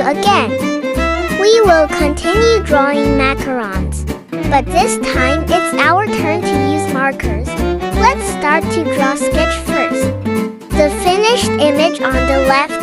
again. We will continue drawing macarons, but this time it's our turn to use markers. Let's start to draw sketch first. The finished image on the left,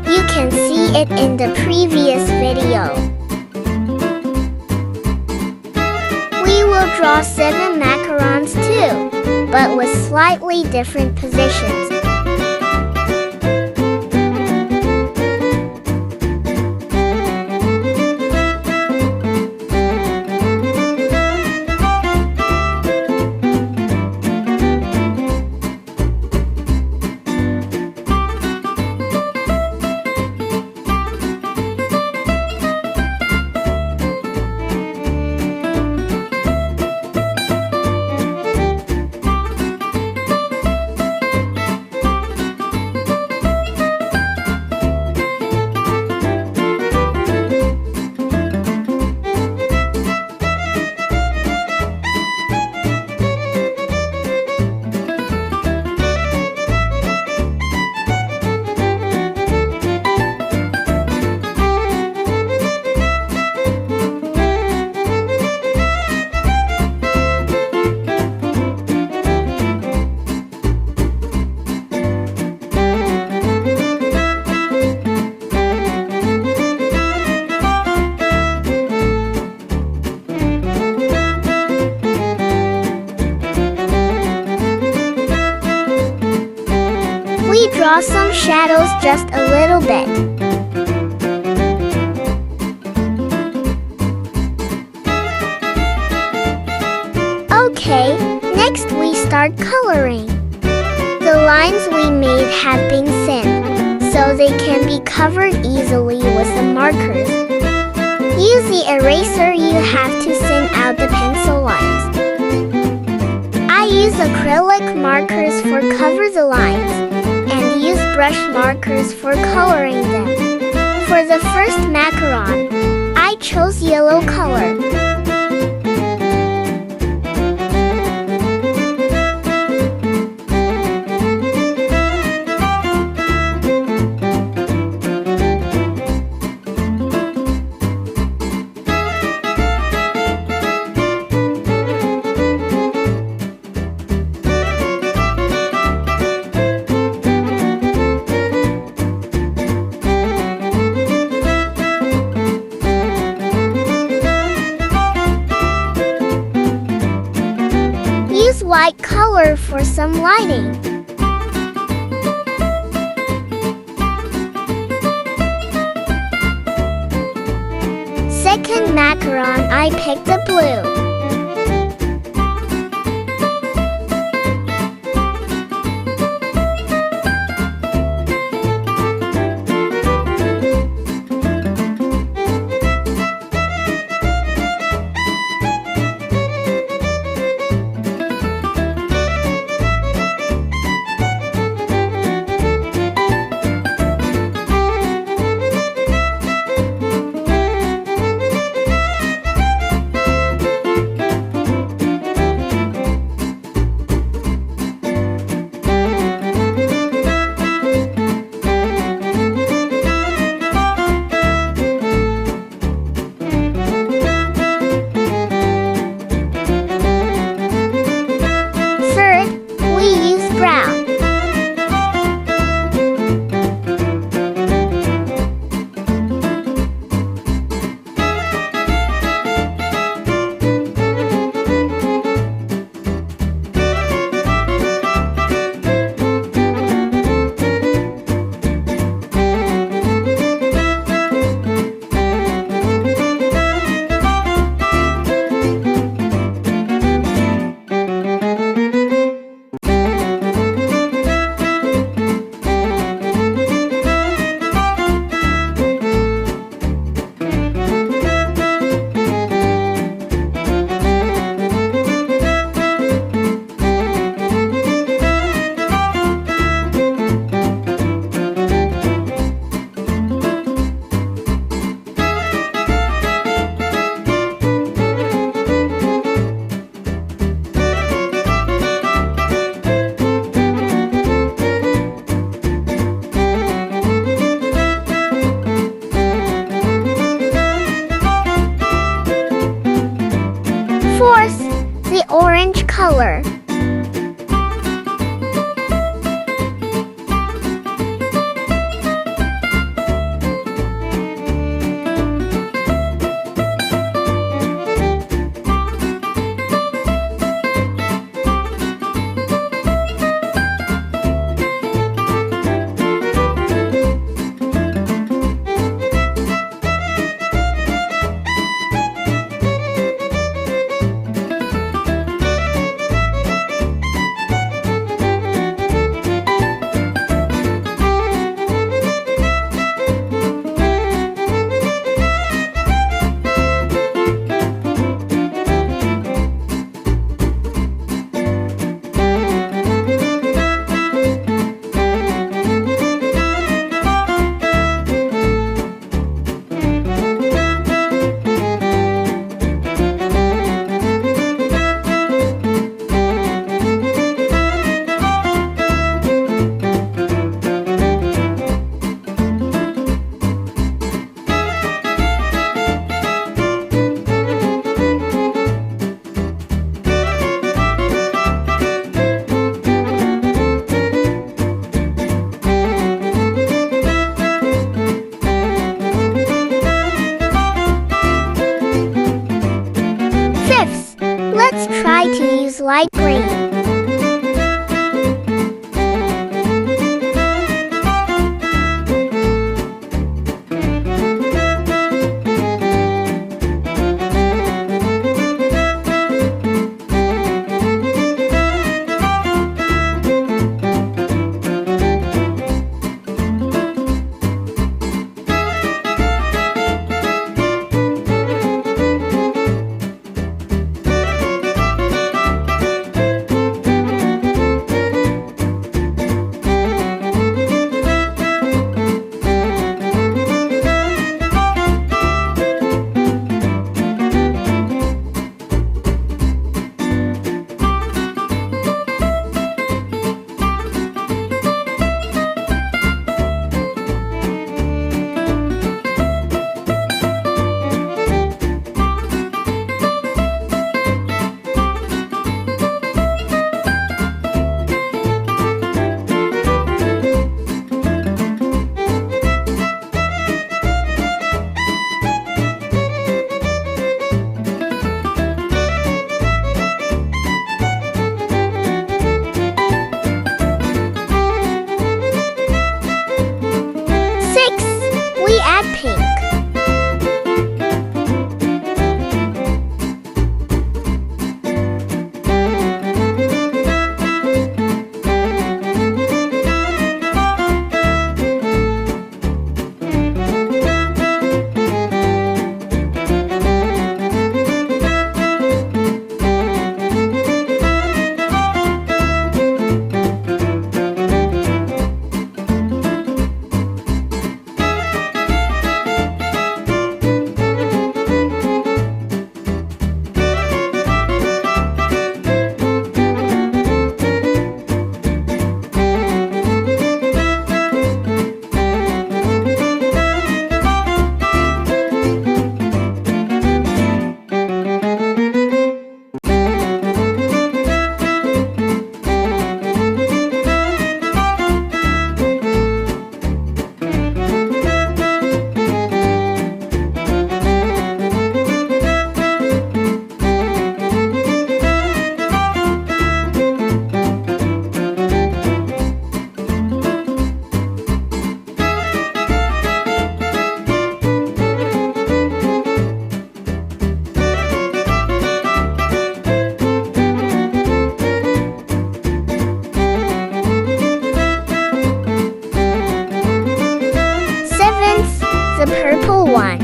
you can see it in the previous video. We will draw 7 macarons too, but with slightly different positions. We draw some shadows just a little bit. Okay, next we start coloring. The lines we made have been thin, so they can be covered easily with the markers. Use the eraser you have to thin out the pencil lines. I use acrylic markers for cover the lines, and use brush markers for coloring them. For the first macaron, I chose yellow color. White color for some lighting. Second macaron, I picked the blue. cream. We add pink. The purple one.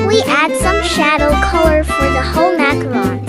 We add some shadow color for the whole macaron.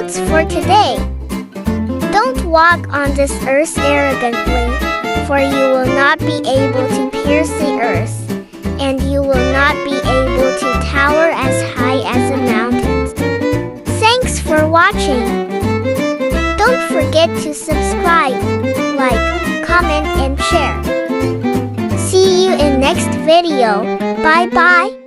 quotes for today. Don't walk on this earth arrogantly, for you will not be able to pierce the earth, and you will not be able to tower as high as the mountains. Thanks for watching. Don't forget to subscribe, like, comment and share. See you in next video. Bye bye.